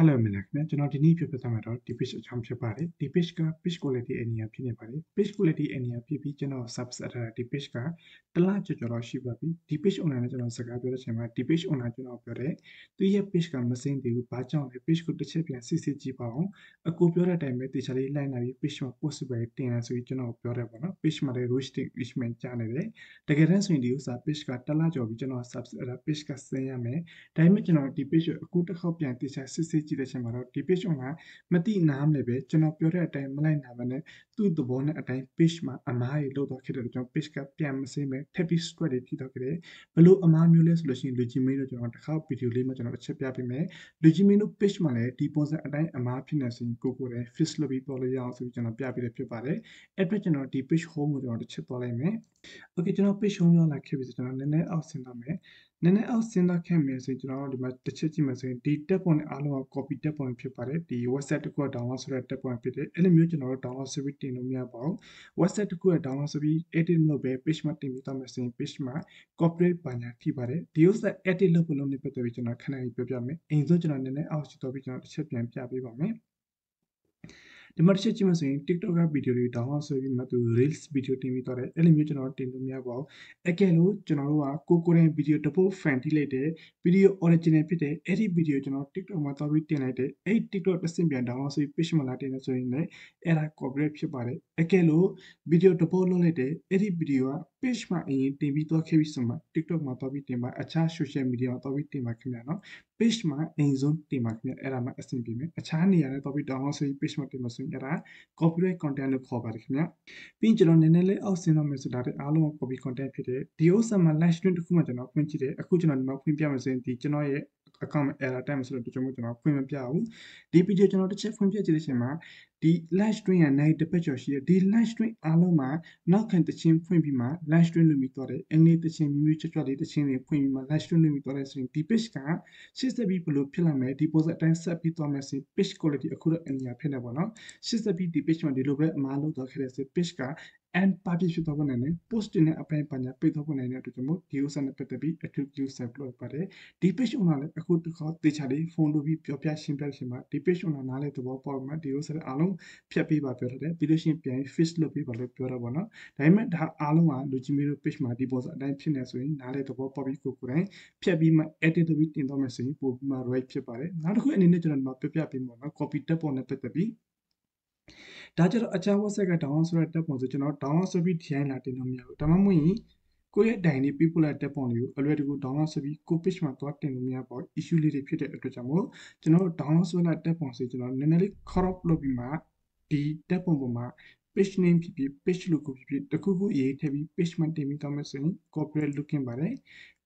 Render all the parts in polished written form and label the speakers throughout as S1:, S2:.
S1: Hello မင်္ဂလာခင်ဗျာကျွန်တော်ဒီနေ့ပြပြသွားမှာတော့ page အကြောင်းဖြစ်ပါတယ်ဒီ page က page quality အနည်းဖြစ်နေပါတယ် page quality အနည်းဖြစ်ပြီးကျွန်တော် subset ထားဒီ page ကတလားကျော်တော့ရှိပါပြီဒီ page owner နဲ့ကျွန်တော်စကားပြောတဲ့အချိန်မှာဒီ page owner ကျွန်တော်ပြောတယ်သူရဲ့ page ကမစင်းသေးဘူးဘာကြောင့်လဲ page ကိုတစ်ချက်ပြန်စစ်စစ်ကြည့်ပါအောင်အကိုပြောတဲ့အတိုင်းပဲတေချာလေးလိုက်လာပြီး page မှာ possible တင်ရဆိုပြီးကျွန်တော်ပြောတယ်ပေါ့နော် page မှာလည်း roasting engagement ကြားနေတယ်တကယ်တမ်းဆိုရင်ဒီဥစ္စာ page ကတလားကျော်ပြီးကျွန်တော် subset ထား page ကဆင်းရမယ်ဒါပေမဲ့ကျွန်တော်ဒီ page ကိုအခုတစ်ခေါက်ပြန်တေချာစစ်စစ်ကြည့်တဲ့အချိန်မှာတော့ဒီ page ကမတိနားမလဲပဲကျွန်တော်ပြောတဲ့အတိုင်းမလိုက်နာဘဲနဲ့သူ့သဘောနဲ့အတိုင်း page မှာအမားတွေလောက်တော့ခဲ့တယ်ကျွန်တော် page ကပြန်မစင်းပဲထပ်ပြီး straight တွေထိတော့ခဲ့တယ်ဘလို့အမားမျိုးလဲဆိုလို့ရှိရင်လူကြီးမင်းတို့ကျွန်တော်တစ်ခါဗီဒီယိုလေးမှာကျွန်တော်တစ်ချက်ပြပေးမယ်လူကြီးမင်းတို့ page မှာလည်းဒီပုံစံအတိုင်းအမားဖြစ်နေဆိုရင်ကိုယ်လည်း fix လုပ်ပြီးပေါ်လို့ရအောင်ဆိုပြီးကျွန်တော်ပြပေးရဖြစ်ပါတယ်အဲ့အတွက်ကျွန်တော်ဒီ page home ကိုကျွန်တော်တစ်ချက်သွားလိုက်မယ် okay ကျွန်တော် page home ရောက်လာခဲ့ပြီဆိုကျွန်တော်နည်းနည်းအောက်ဆင်းသွားမယ်နည်းနည်းအောက်ဆင်းသွားခဲ့မယ်ဆိုရင်ကျွန်တော်ဒီမှာတစ်ချက်ကြည့်မယ်ဆိုရင်ဒီ tab ပုံနဲ့အားလုံးက copy tab ပုံဖြစ်ပါတယ်ဒီ website တစ်ခုက download ဆိုတဲ့ tab ပုံဖြစ်တယ်အဲ့လိုမျိုးကျွန်တော်တို့ download ဆိုပြီးတင်လို့မရပါဘူး website တစ်ခုက download ဆိုပြီး edit လုပ်ပဲ page မှာတင်ပြီးတော့မယ်ဆိုရင် page မှာ copyright ပါညာထိပါတယ်ဒီ website edit လုပ်ဖို့လုပ်နေပတ်သက်ပြီးကျွန်တော်ခဏလေးပြောပြမယ်အိမ်ဆုံးကျွန်တော်နည်းနည်းအောက်ရှိတော့ပြီးကျွန်တော်တစ်ချက်ပြန်ပြပေးပါမယ်ဒီမှာတစ်ချက်ကြည့်မှဆိုရင် TikTok ကဗီဒီယိုတွေ download ဆိုပြီးမှသူ Reels ဗီဒီယိုတင်ပြီးတော့တယ်အဲ့လိုမျိုးကျွန်တော်တင်လို့မရပါဘူးအကယ်လို့ကျွန်တော်တို့ကကိုယ်ဗီဒီယိုတစ်ပုတ် fan ထိလိုက်တယ်ဗီဒီယို original ဖြစ်တယ်အဲ့ဒီဗီဒီယိုကျွန်တော် TikTok မှာသွားပြီးတင်လိုက်တယ်အဲ့ဒီ TikTok တစ်ဆင့်ပြန် download ဆိုပြီး page မှာလာတင်နေဆိုရင်လည်းအဲ့ဒါ copyright ဖြစ်ပါတယ်အကယ်လို့ဗီဒီယိုတစ်ပုတ်လုပ်လိုက်တယ်အဲ့ဒီဗီဒီယိုက page မှာအရင်တင်ပြီးသွားခဲ့ပြီးဆိုမှ TikTok မှာသွားပြီးတင်ပါအခြား social media မှာသွားပြီးတင်ပါခင်ဗျာနော် page မှာအိမ်ဆုံးတင်ပါခင်ဗျအဲ့ဒါမှအဆင်ပြေမယ်အခြားနေရာနဲ့သွားပြီး download ဆိုပြီး page မှာတင်ပါဆိုရင်အဲ့ဒါ copyright content လို့ခေါ်ပါတယ်ခင်ဗျပြီးရင်ကျွန်တော်နည်းနည်းလေးအောက်ဆင်းတော့မယ်ဆိုတာတဲ့အားလုံးက copy content ဖြစ်တယ်ဒီဥစ္စာမှာ live stream တစ်ခုမှကျွန်တော်ဖွင့်ကြည့်တယ်အခုကျွန်တော်ဒီမှာဖွင့်ပြမယ်ဆိုရင်ဒီကျွန်တော်ရဲ့ account မှာ error တက်မယ်ဆိုတော့ကျွန်တော်ဖွင့်မပြဘူးဒီ video ကျွန်တော်တစ်ချက်ဖွင့်ပြကြည့်တဲ့အချိန်မှာဒီ live stream ကနိုင်တစ်ပတ်ကျော်ရှိတယ်ဒီ live stream အားလုံးမှာနောက်ခံတခြင်းဖွင့်ပြီးမှ live stream လုပ်ပြီးတော့တယ်အင်္ဂလိပ်တခြင်းမျိုးချွတ်ချွတ်လေးတခြင်းတွေဖွင့်ပြီးမှ live stream လုပ်ပြီးတော့တယ်ဆိုရင်ဒီ page ကရှင်းစပြီးဘယ်လိုဖြစ်လာမလဲဒီ post အတိုင်းဆက်ပြီးသွားမယ်ဆိုရင် page quality အခုတော့အညာဖြစ်နေပါတော့ရှင်းစပြီးဒီ page မှာဒီလိုပဲအမားလို့တော့ခဲ့တဲ့ဆို page က and publish ဖြစ်တော့နိုင်တယ် post နဲ့အပိုင်းပညာပိတ်တော့နိုင်တဲ့အတွက်ကြောင့်မို့ဒီဥစ္စာနဲ့ပတ်သက်ပြီးအထူးပြုဆက်လုပ်ပါတယ်ဒီ page owner လည်းအခုတစ်ခါတေချာလေးဖုန်းလို့ပြီးပြောပြရှင်းပြရှင်မှာဒီ page owner နားလေသဘောပေါက်မှာဒီဥစ္စာအားလုံးဖြတ်ပေးပါပြောထားတယ်ပြီးလို့ရှိရင်ပြန် fix လုပ်ပေးပါလို့ပြောတာပေါ့နော်ဒါပေမဲ့ဒါအားလုံးကလူကြီးမျိုးတို့ page မှာဒီပေါ်စအတိုင်းဖြစ်နေဆိုရင်နားလေသဘောပေါက်ပြီးကိုယ်တိုင်ဖြတ်ပြီးမှ edit လုပ်ပြီးတင်တော့မယ်ဆိုရင်ပိုပြီးမှ right ဖြစ်ပါတယ်နောက်တစ်ခုအနေနဲ့ကျွန်တော်ပြောပြပေးမှာနော် copy tab ပေါ်နဲ့ပတ်သက်ပြီးဒါကြတော့အခြား website က download ဆိုတဲ့ tab ပုံဆိုကျွန်တော် download ဆိုပြီး design လာတင်လို့မရဘူးဒါမှမဟုတ်ရင်ကိုယ့်ရဲ့ dynamic people တဲ့ tab ပုံတွေကိုအလွယ်တကူ download ဆိုပြီးကို page မှာသွားတင်လို့မရပါဘူး issue လေးတွေဖြစ်တဲ့အတွက်ကြောင့်မို့ကျွန်တော်တို့ download ဆိုတဲ့ tab ပုံဆိုကျွန်တော်နည်းနည်းလေး crop လုပ်ပြီးမှဒီ tab ပုံပေါ်မှာ page name ဖြစ်ဖြစ် page logo ဖြစ်ဖြစ်တခုခုရေးထည့်ပြီး page မှာတင်ပြီးတော့မယ်ဆိုရင် copyright looking ပါတယ်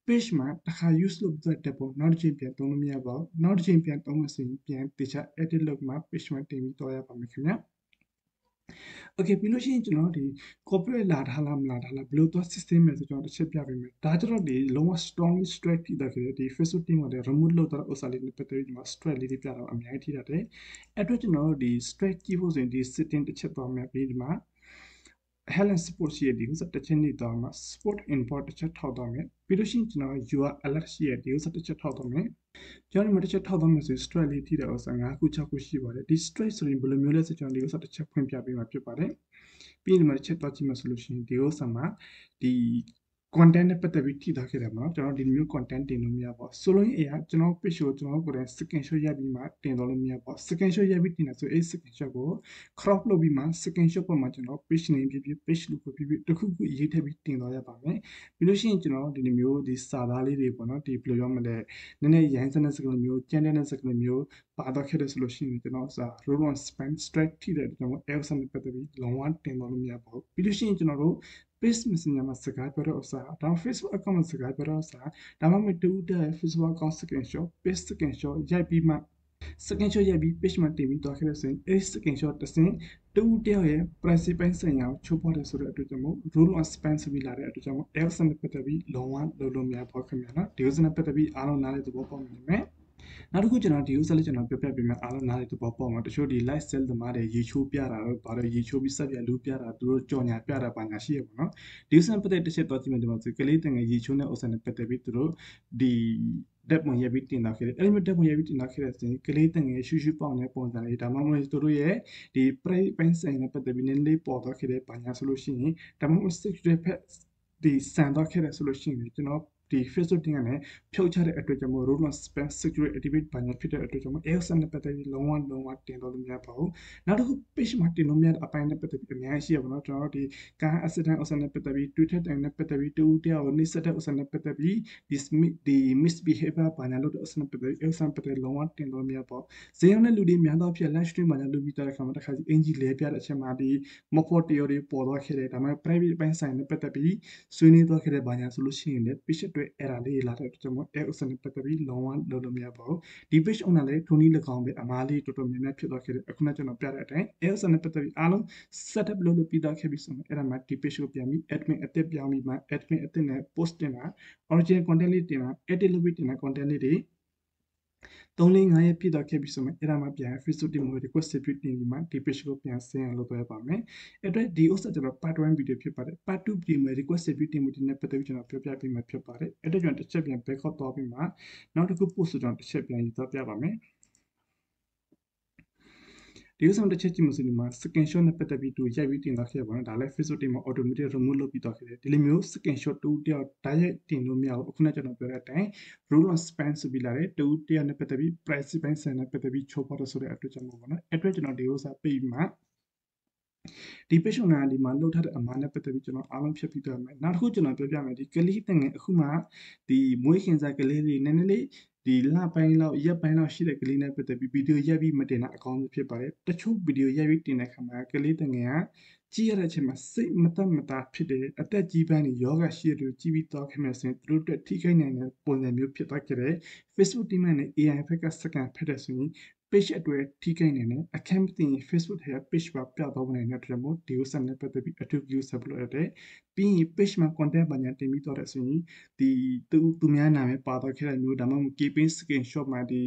S1: page မှာတစ်ခါ use လုပ်ပြီးတဲ့ tab ပုံနောက်တစ်ချိန်ပြန်သုံးလို့မရပါဘူးနောက်တစ်ချိန်ပြန်သုံးမယ်ဆိုရင်ပြန်တခြား edit လုပ်မှ page မှာတင်ပြီးတော့ရပါမယ်ခင်ဗျာOkay ပြီးလို့ရှိရင်ကျွန်တော်ဒီ copyright လာထားလားမလာထားလားဘယ်လိုသွား system မယ်ဆိုကျွန်တော်တစ်ချက်ပြပေးမယ်ဒါကြတော့ဒီလုံးဝ strongly strike ထိတာခဲ့ဒီ Facebook team ကလည်း remove လုပ်တော့ဥစ္စာလေးနဲ့ပတ်သက်ပြီးဒီမှာ strike လေးတွေပြတော့အများကြီးထိတာတယ်အဲ့အတွက်ကျွန်တော်ဒီ strike ကြည့်ဖို့ဆိုရင်ဒီ setting တစ်ချက်သွားမယ်ပြီးဒီမှာ Helen support ရှိရဒီဥစ္စာတစ်ချက်နေတော့မှာ support import တစ်ချက်ထောက်တော့မယ်ပြီးလို့ရှိရင်ကျွန်တော် UR alert ရှိရဒီဥစ္စာတစ်ချက်ထောက်တော့မယ်ကျွန်တော်ဒီမှာတစ်ချက်ထောက်တော့မယ်ဆိုရင် strike လေးထိတဲ့ဥစ္စာ9ခု6ခုရှိပါတယ်ဒီ strike ဆိုရင်ဘယ်လိုမျိုးလဲဆိုကျွန်တော်ဒီဥစ္စာတစ်ချက်ဖွင့်ပြပေးမှာဖြစ်ပါတယ်ပြီးရင်ဒီမှာတစ်ချက်တော့ကြည့်မှဆိုလို့ရှိရင်ဒီဥစ္စာမှာဒီ content နဲ့ပတ်သက်ပြီးထိထားခဲ့တယ်မနော်ကျွန်တော်ဒီမျိုး content တင်လို့မရပါဘူးဆိုလို့ရင်အရာကျွန်တော် page ကိုကျွန်တော်ကိုယ်တိုင် screenshot ရိုက်ပြီးမှတင်တော့လို့မရပါဘူး screenshot ရိုက်ပြီးတင်တယ်ဆိုအဲ့ screenshot ကို crop လုပ်ပြီးမှ screenshot ပေါ်မှာကျွန်တော် page name ဖြစ်ဖြစ် page logo ဖြစ်ဖြစ်တခုခုရေးထည့်ပြီးတင်တော့ရပါမယ်ပြီးလို့ရှိရင်ကျွန်တော်ဒီလိုမျိုးဒီစာသားလေးတွေပေါ့နော်ဒီဘယ်လိုပြောမလဲနည်းနည်းရိုင်းစတဲ့စကားမျိုးကြမ်းတဲ့စကားမျိုးပါတော့ခဲ့တယ်ဆိုလို့ရှိရင်ကျွန်တော်စာ roll on span strike ထိတဲ့ကျွန်တော် else နဲ့ပတ်သက်ပြီးလုံးဝတင်တော့လို့မရပါဘူးပြီးလို့ရှိရင်ကျွန်တော်တို့ page messenger မှာစကားပြောတဲ့ဥစ္စာဒါ Facebook account မှာစကားပြောတဲ့ဥစ္စာဒါမှမဟုတ်တူတဲ့ Facebook account screenshot page screenshot ရိုက်ပြီးမှ screenshot ရိုက်ပြီး page မှာတင်ပြီးတော့ခဲ့တဲ့ဆိုရင်အဲ့ screenshot တစ်စင်တူတယောက်ရဲ့ privacy ပိုင်းဆိုင်ရာကိုချိုးဖောက်တယ်ဆိုတဲ့အတွက်ကြောင့်မို့ rule on span ဆိုပြီးလာတဲ့အတွက်ကြောင့်မို့ else နဲ့ပတ်သက်ပြီးလုံးဝလုပ်လို့မရပါဘူးခင်ဗျာနော်ဒီဥစ္စာနဲ့ပတ်သက်ပြီးအားလုံးနားလည်သဘောပေါက်နိုင်မယ်နောက်တစ်ခုကျွန်တော်ဒီဥစ္စာလေးကျွန်တော်ပြပြပေးမယ်အားလုံးနားလည်သဘောပေါက်မှာတချို့ဒီ live sell သမားတွေရေချိုးပြတာတော့ဘာလို့ရေချိုးပြီးဆက်ပြလူပြတာသူတို့ကြော်ညာပြတာပါညာရှိရပါတော့ဒီဥစ္စာပတ်သက်တစ်ချက်တော့ကြည့်မယ်ဒီမှာဆိုကလေးတငယ်ရေချိုးတဲ့ဥစ္စာနဲ့ပတ်သက်ပြီးသူတို့ဒီ ဓာတ်ပုံရိုက်ပြီးတင်လာခဲ့တယ်အဲ့လိုမျိုးဓာတ်ပုံရိုက်ပြီးတင်လာခဲ့တဲ့ဆိုရင်ကလေးတငယ်ရှူရှူပေါင်တဲ့ပုံစံလေးဒါမှမဟုတ်သူတို့ရဲ့ဒီ private ပိုင်းဆိုင်နဲ့ပတ်သက်ပြီးနည်းနည်းလေးပေါ်သွားခဲ့တဲ့ဘာညာဆိုလို့ရှိရင်ဒါမှမဟုတ် sexual ဖက်ဒီဆန်သွားခဲ့တဲ့ဆိုလို့ရှိရင်ကျွန်တော်ဒီ Facebook တင်ကနေဖြုတ်ချတဲ့အတွက်ကြောင့်မို့ role on spam security activate ဘာညာဖြစ်တဲ့အတွက်ကြောင့်မို့ AOSN နဲ့ပတ်သက်ပြီးလုံးဝတင်တော့လို့မရပါဘူးနောက်တစ်ခု page မှာတင်လို့မရတဲ့အပိုင်းနဲ့ပတ်သက်ပြီးအများကြီးရှိရပါတော့ကျွန်တော်တို့ဒီကား accident ဥစ္စာနဲ့ပတ်သက်ပြီး Twitter တိုင်နဲ့ပတ်သက်ပြီးတူတယောက်ကိုနှိစက်တဲ့ဥစ္စာနဲ့ပတ်သက်ပြီးဒီ misbehavior ဘာညာလုပ်တဲ့ဥစ္စာနဲ့ပတ်သက်ပြီး AOSN ပတ်သက်လုံးဝတင်လို့မရပါဘူးဈေးရောက်တဲ့လူတွေများသောအားဖြင့် live stream ဘာညာလုပ်ပြီးတဲ့အခါမှာတစ်ခါစီအင်ဂျီလဲပြတဲ့အချိန်မှာဒီမဖို့တယောတွေပေါ်သွားခဲ့တယ်ဒါမှမဟုတ် private ပိုင်းဆိုင်နဲ့ပတ်သက်ပြီးဆွေးနွေးသွားခဲ့တဲ့ဘာညာဆိုလို့ရှိရင်လည်း page အတွက် error လေးလာတဲ့အတွက်ကြောင့်မို့ AOSN နဲ့ပတ်သက်ပြီးလုံးဝလုပ်လို့မရပါဘူးဒီ page owner လည်းထိုနည်း၎င်းပဲအမားလေးတော်တော်များများဖြစ်သွားခဲ့တယ်အခုနကျွန်တော်ပြတဲ့အတိုင်း AOSN နဲ့ပတ်သက်ပြီးအားလုံး setup လုပ်ပြီးသားခဲ့ပြီဆိုရင်အဲ့ဒါမှဒီ page ကိုပြန်ပြီး admin အသစ်ပြောင်းပြီးမှ admin အသစ်နဲ့ post တင်တာ original content လေးတင်တာ edit လုပ်ပြီးတင်တဲ့ content လေးတွေ3-5 ရက်ပြည့်သွားခဲ့ပြီဆိုမှအဲ့ဒါမှပြန် Facebook တင်မှု request တင်ပြီးမှဒီ page ကိုပြန်ဆင်းအောင်လုပ်သွားပါမယ်အဲ့အတွက်ဒီဥစ္စာကျွန်တော် part 1 video ဖြစ်ပါတယ် part 2 video မှာ request တင်မှုဒီနဲ့ပတ်သက်ပြီးကျွန်တော်ပြောပြပေးမှာဖြစ်ပါတယ်အဲ့အတွက်ကျွန်တော်တစ်ချက်ပြန် back up သွားပြီးမှနောက်တစ်ခု post ကျွန်တော်တစ်ချက်ပြန်ရေးသွားပြပါမယ်ဒီဥစ္စာတစ်ချက်ကြည့်မှဆိုဒီမှာ screenshot နဲ့ပတ်သက်ပြီးသူရိုက်ပြီးတင်သွားခဲ့ပါတော့ဒါလည်း Facebook တင်မှာ automatic remove လုပ်ပြီးသွားခဲ့တယ်ဒီလိုမျိုး screenshot တူတယောက်ဓာတ်ရိုက်တင်လို့မရဘူးအခုနကကျွန်တော်ပြောတဲ့အတိုင်း rule on spam ဆိုပြီးလာတယ်တူတယောက်နဲ့ပတ်သက်ပြီး privacy ပိုင်းဆိုင်နဲ့ပတ်သက်ပြီးချိုးဖောက်တော့ဆိုတဲ့အတွက်ကြောင့်ပေါ့နော်အဲ့အတွက်ကျွန်တော်ဒီဥစ္စာပေးပြီးမှဒီ page owner ဒီမှာလုပ်ထားတဲ့အမှားနဲ့ပတ်သက်ပြီးကျွန်တော်အားလုံးဖြတ်ပြီးသွားမယ်နောက်တစ်ခုကျွန်တော်ပြောပြမယ်ဒီကလေးတငယ်အခုမှဒီမွေးခင်စားကလေးလေးနည်းနည်းလေးဒီလပိုင်းလောက်ရက်ပိုင်းလောက်ရှိတဲ့ကလေးနဲ့ပတ်သက်ပြီးဗီဒီယိုရိုက်ပြီးမတင်တာအကောင်းဆုံးဖြစ်ပါတယ်တချို့ဗီဒီယိုရိုက်ပြီးတင်တဲ့ခါမှာကလေးတငယ်ကကြည့်ရတဲ့အချိန်မှာစိတ်မသက်မသာဖြစ်တယ်အသက်ကြီးပိုင်းတွေယောဂရှိတဲ့သူကြည့်ပြီးတော့ခင်ဗျာဆိုရင်သူတို့အတွက်ထိခိုက်နိုင်တဲ့ပုံစံမျိုးဖြစ်သွားကြတယ် Facebook တင်မဲ့နဲ့ AI ဘက်ကစကန်ဖက်တဲ့ဆိုရင်page အတွက်ထိခိုက်နေတယ်အခက်မသိရင် Facebook ထဲက page ပါပြတော့နိုင်တဲ့အတွက်မို့ဒီဥစ္စာနဲ့ပတ်သက်ပြီးအထူးပြုဆက်လို့ရတယ်ပြီးရင် page မှာ content ဘာညာတင်ပြီးတော့တဲ့ဆိုရင်ဒီသူများနာမည်ပါတော့ခဲ့တဲ့မျိုးဒါမှမဟုတ် keeping screenshot မှာဒီ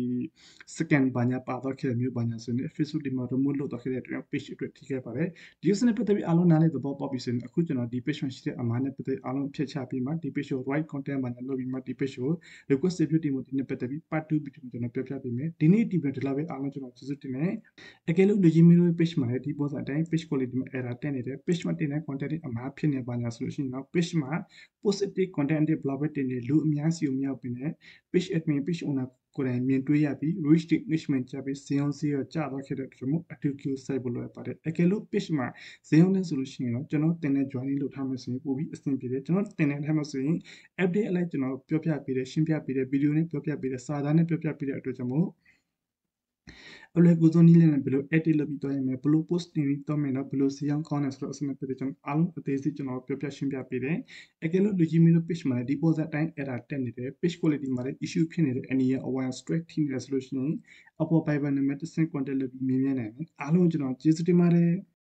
S1: scan ဘာညာပါတော့ခဲ့တဲ့မျိုးဘာညာဆိုရင် Facebook ဒီမှာ remove လုပ်တော့ခဲ့တဲ့အတွက် page အတွက်ထိခိုက်ပါတယ်ဒီဥစ္စာနဲ့ပတ်သက်ပြီးအားလုံးနားလည်သဘောပေါက်ပြီဆိုရင်အခုကျွန်တော်ဒီ page မှာရှိတဲ့အမှားနဲ့ပတ်သက်အားလုံးဖြတ်ချပြီးမှဒီ page ကို right content ဘာညာလုပ်ပြီးမှဒီ page ကို request ပြုတင်မှုဒီနဲ့ပတ်သက်ပြီး part 2 video ကျွန်တော်ပြောပြပေးမယ်ဒီနေ့ဒီ video ဒီလောက်ပဲအားလုံးကျွန်တော်ကျေးဇူးတင်တယ်အကယ်လို့လူကြီးမျိုး page မှာလည်းဒီပုံစံအတိုင်း page quality မှာ error တက်နေတယ် page မှာတင်တဲ့ content တွေအမှားဖြစ်နေပါညာဆိုလို့ရှိရင်တော့ page မှာ positive content တွေ blog ပဲတင်နေလူအများစီကိုမရောက်ပြီးနဲ့ page admin page owner ကိုယ်တိုင်မြင်တွေ့ရပြီး reach engagement ကြပြီးဈေးအောင်ဈေးရကြတော့ခဲ့တဲ့အတွက်မို့အတူတူစိုက်ဖို့လိုရပါတယ်အကယ်လို့ page မှာဈေးအောင်နဲ့ဆိုလို့ရှိရင်တော့ကျွန်တော်တင်တဲ့ joining လုပ်ထားမယ်ဆိုရင်ပို့ပြီးအဆင်ပြေတယ်ကျွန်တော်တင်တဲ့ထားမှာဆိုရင် update အလိုက်ကျွန်တော်ပြောပြပေးတယ်ရှင်းပြပေးတယ် video နဲ့ပြောပြပေးတယ်စာသားနဲ့ပြောပြပေးတဲ့အတွက်ကြောင့်မို့အလွယ်ကူဆုံးနည်းလမ်းနဲ့ဘယ်လို edit လုပ်ပြီးတော့ရမယ်ဘယ်လို post တင်ပြီးတော့မယ်နော်ဘယ်လိုဈေးအောင်ကောင်းတယ်ဆိုတော့အစနဲ့ပတ်သက်ကျွန်တော်အားလုံးအသေးစိတ်ကျွန်တော်ပြောပြရှင်းပြပေးတယ်အကယ်လို့လူကြီးမင်းတို့ page မှာလည်းဒီပုံစံတိုင်း error တက်နေတယ် page quality မှာလည်း issue ဖြစ်နေတယ်အနေရ aware strike ထိနေတယ်ဆိုလို့ရှိရင်အပေါ် Viber နံပါတ်တစ်ဆင့် contact လုပ်ပြီးမြင်မြန်နိုင်တယ်အားလုံးကျွန်တော်ကျေးဇူးတင်ပါတယ်